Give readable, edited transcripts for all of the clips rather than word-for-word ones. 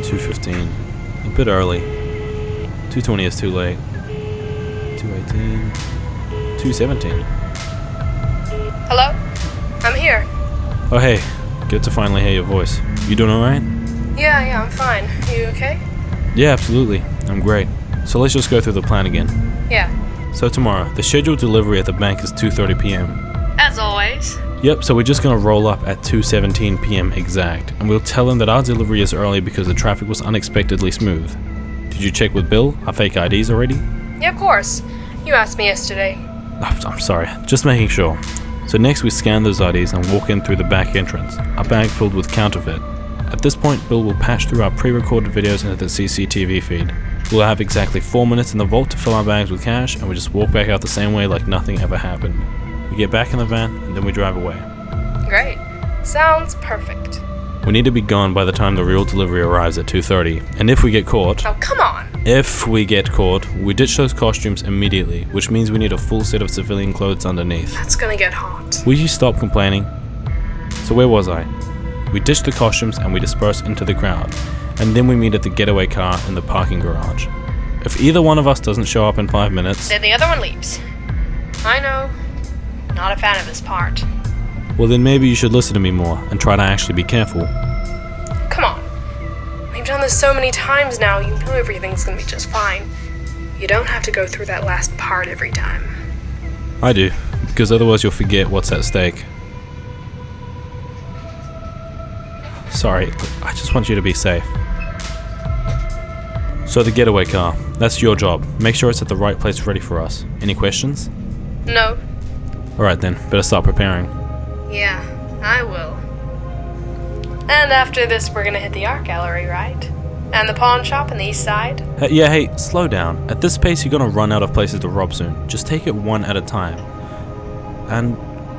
2:15. A bit early. 2:20 is too late. 2:18. 2:17. Hello? I'm here. Oh hey, good to finally hear your voice. You doing alright? Yeah, I'm fine. You okay? Yeah, absolutely. I'm great. So let's just go through the plan again. Yeah. So tomorrow, the scheduled delivery at the bank is 2:30 p.m. As always. Yep, so we're just gonna roll up at 2:17 p.m. exact, and we'll tell them that our delivery is early because the traffic was unexpectedly smooth. Did you check with Bill, our fake IDs already? Yeah, of course. You asked me yesterday. I'm sorry, just making sure. So next we scan those IDs and walk in through the back entrance, a bag filled with counterfeit. At this point, Bill will patch through our pre-recorded videos into the CCTV feed. We'll have exactly 4 minutes in the vault to fill our bags with cash, and we just walk back out the same way like nothing ever happened. We get back in the van, and then we drive away. Great. Sounds perfect. We need to be gone by the time the real delivery arrives at 2:30, and if we get caught... Oh, come on! If we get caught, we ditch those costumes immediately, which means we need a full set of civilian clothes underneath. That's gonna get hot. Will you stop complaining? So where was I? We ditch the costumes and we disperse into the crowd, and then we meet at the getaway car in the parking garage. If either one of us doesn't show up in 5 minutes... Then the other one leaves. I know. Not a fan of this part. Well then maybe you should listen to me more and try to actually be careful. Come on. We've done this so many times now, you know everything's gonna be just fine. You don't have to go through that last part every time. I do, because otherwise you'll forget what's at stake. Sorry, I just want you to be safe. So the getaway car, that's your job. Make sure it's at the right place ready for us. Any questions? No. Alright then, better start preparing. Yeah, I will. And after this, we're gonna hit the art gallery, right? And the pawn shop on the east side? Hey, slow down. At this pace, you're gonna run out of places to rob soon. Just take it one at a time. And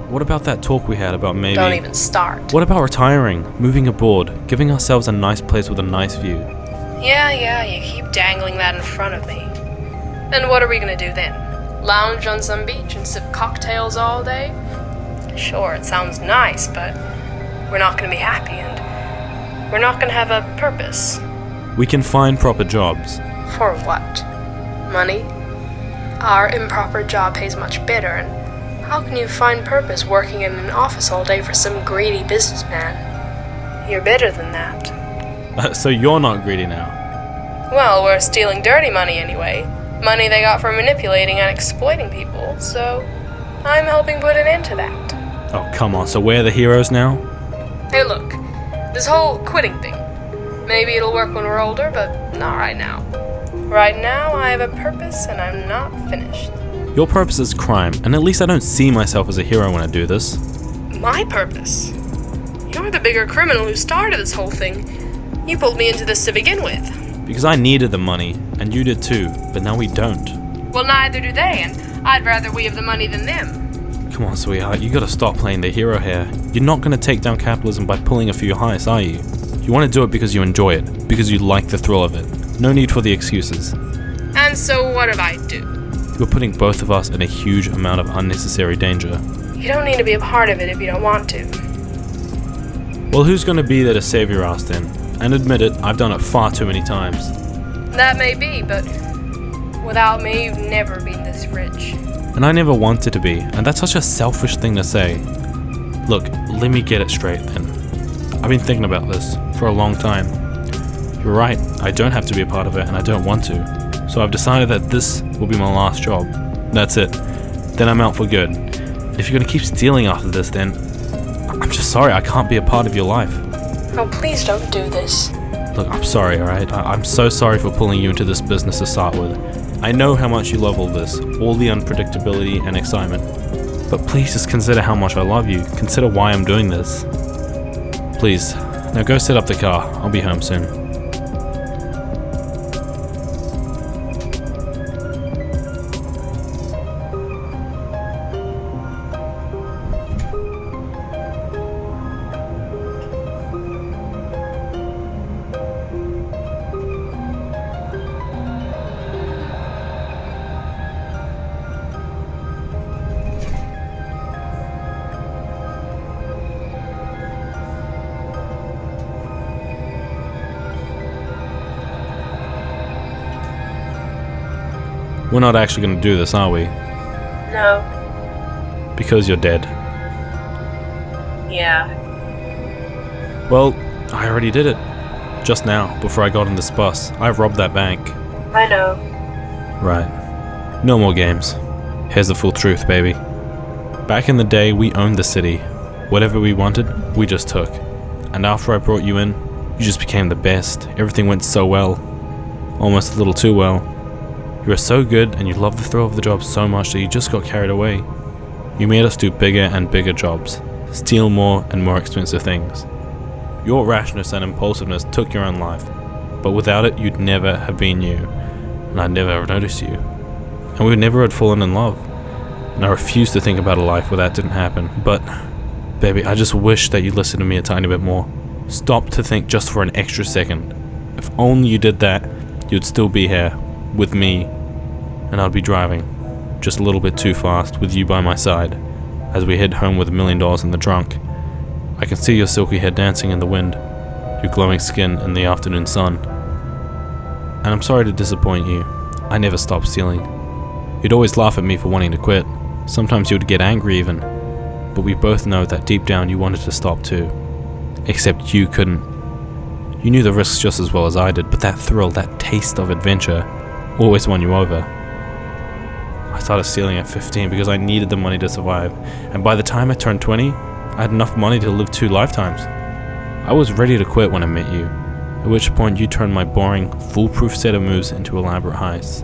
what about that talk we had about maybe... Don't even start. What about retiring, moving aboard, giving ourselves a nice place with a nice view? Yeah, you keep dangling that in front of me. And what are we gonna do then? Lounge on some beach and sip cocktails all day? Sure, it sounds nice, but we're not gonna be happy and we're not gonna have a purpose. We can find proper jobs. For what? Money? Our improper job pays much better, and how can you find purpose working in an office all day for some greedy businessman? You're better than that. So you're not greedy now? Well, we're stealing dirty money anyway. Money they got from manipulating and exploiting people, so I'm helping put an end to that. Oh, come on, so we're the heroes now? Hey look, this whole quitting thing. Maybe it'll work when we're older, but not right now. Right now, I have a purpose and I'm not finished. Your purpose is crime, and at least I don't see myself as a hero when I do this. My purpose? You're the bigger criminal who started this whole thing. You pulled me into this to begin with. Because I needed the money, and you did too, but now we don't. Well, neither do they, and I'd rather we have the money than them. Come on, sweetheart, you gotta stop playing the hero here. You're not gonna take down capitalism by pulling a few heists, are you? You wanna do it because you enjoy it, because you like the thrill of it. No need for the excuses. And so what if I do? You're putting both of us in a huge amount of unnecessary danger. You don't need to be a part of it if you don't want to. Well, who's gonna be there to save your ass then? And admit it, I've done it far too many times. That may be, but without me, you've never been this rich. And I never wanted to be, and that's such a selfish thing to say. Look, let me get it straight then. I've been thinking about this for a long time. You're right, I don't have to be a part of it, and I don't want to. So I've decided that this will be my last job. That's it. Then I'm out for good. If you're gonna keep stealing after this, then I'm just sorry I can't be a part of your life. Oh, please don't do this. Look, I'm sorry, alright? I'm so sorry for pulling you into this business to start with. I know how much you love all this, all the unpredictability and excitement. But please just consider how much I love you. Consider why I'm doing this. Please, now go set up the car. I'll be home soon. We're not actually going to do this, are we? No. Because you're dead. Yeah. Well, I already did it. Just now, before I got on this bus. I robbed that bank. I know. Right. No more games. Here's the full truth, baby. Back in the day, we owned the city. Whatever we wanted, we just took. And after I brought you in, you just became the best. Everything went so well. Almost a little too well. You were so good and you loved the thrill of the job so much that you just got carried away. You made us do bigger and bigger jobs. Steal more and more expensive things. Your rashness and impulsiveness took your own life. But without it, you'd never have been you. And I'd never have noticed you. And we would never have fallen in love. And I refuse to think about a life where that didn't happen. But, baby, I just wish that you'd listen to me a tiny bit more. Stop to think just for an extra second. If only you did that, you'd still be here, with me, and I'd be driving, just a little bit too fast, with you by my side, as we head home with $1 million in the trunk. I can see your silky hair dancing in the wind, your glowing skin in the afternoon sun. And I'm sorry to disappoint you. I never stopped stealing. You'd always laugh at me for wanting to quit. Sometimes you'd get angry even. But we both know that deep down you wanted to stop too. Except you couldn't. You knew the risks just as well as I did, but that thrill, that taste of adventure, always won you over. I started stealing at 15 because I needed the money to survive, and by the time I turned 20, I had enough money to live 2 lifetimes. I was ready to quit when I met you, at which point you turned my boring, foolproof set of moves into elaborate heists.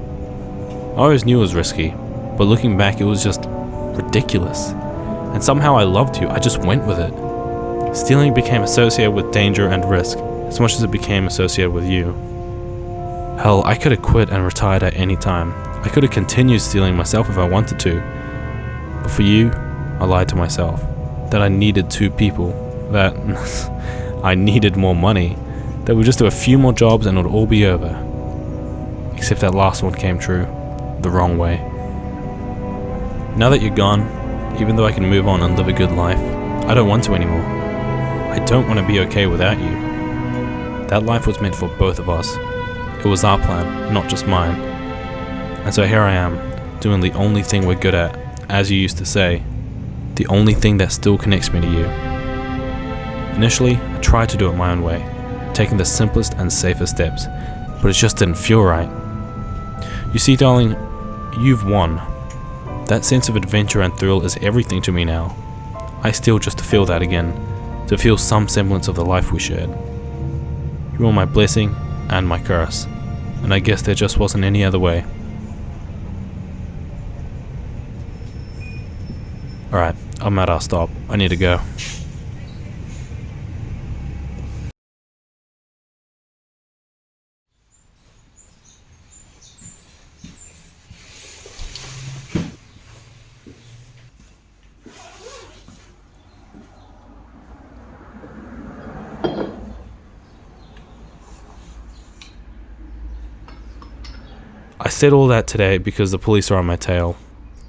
I always knew it was risky, but looking back it was just ridiculous. And somehow I loved you, I just went with it. Stealing became associated with danger and risk, as much as it became associated with you. Hell, I could have quit and retired at any time. I could have continued stealing myself if I wanted to. But for you, I lied to myself. That I needed 2 people. That I needed more money. That we'd just do a few more jobs and it would all be over. Except that last one came true. The wrong way. Now that you're gone, even though I can move on and live a good life, I don't want to anymore. I don't want to be okay without you. That life was meant for both of us. It was our plan, not just mine. And so here I am, doing the only thing we're good at, as you used to say, the only thing that still connects me to you. Initially, I tried to do it my own way, taking the simplest and safest steps, but it just didn't feel right. You see, darling, you've won. That sense of adventure and thrill is everything to me now. I steal just to feel that again, to feel some semblance of the life we shared. You were my blessing and my curse, and I guess there just wasn't any other way. Alright, I'm at our stop. I need to go. I said all that today because the police are on my tail.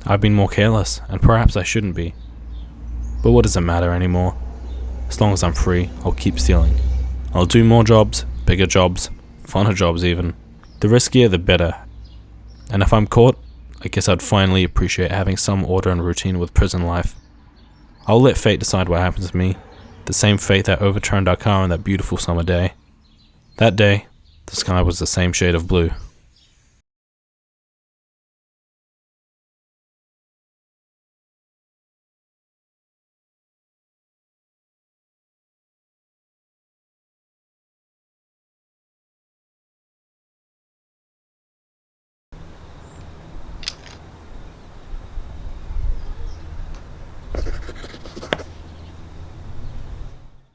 I've been more careless, and perhaps I shouldn't be. But what does it matter anymore? As long as I'm free, I'll keep stealing. I'll do more jobs, bigger jobs, funner jobs even. The riskier the better. And if I'm caught, I guess I'd finally appreciate having some order and routine with prison life. I'll let fate decide what happens to me. The same fate that overturned our car on that beautiful summer day. That day, the sky was the same shade of blue.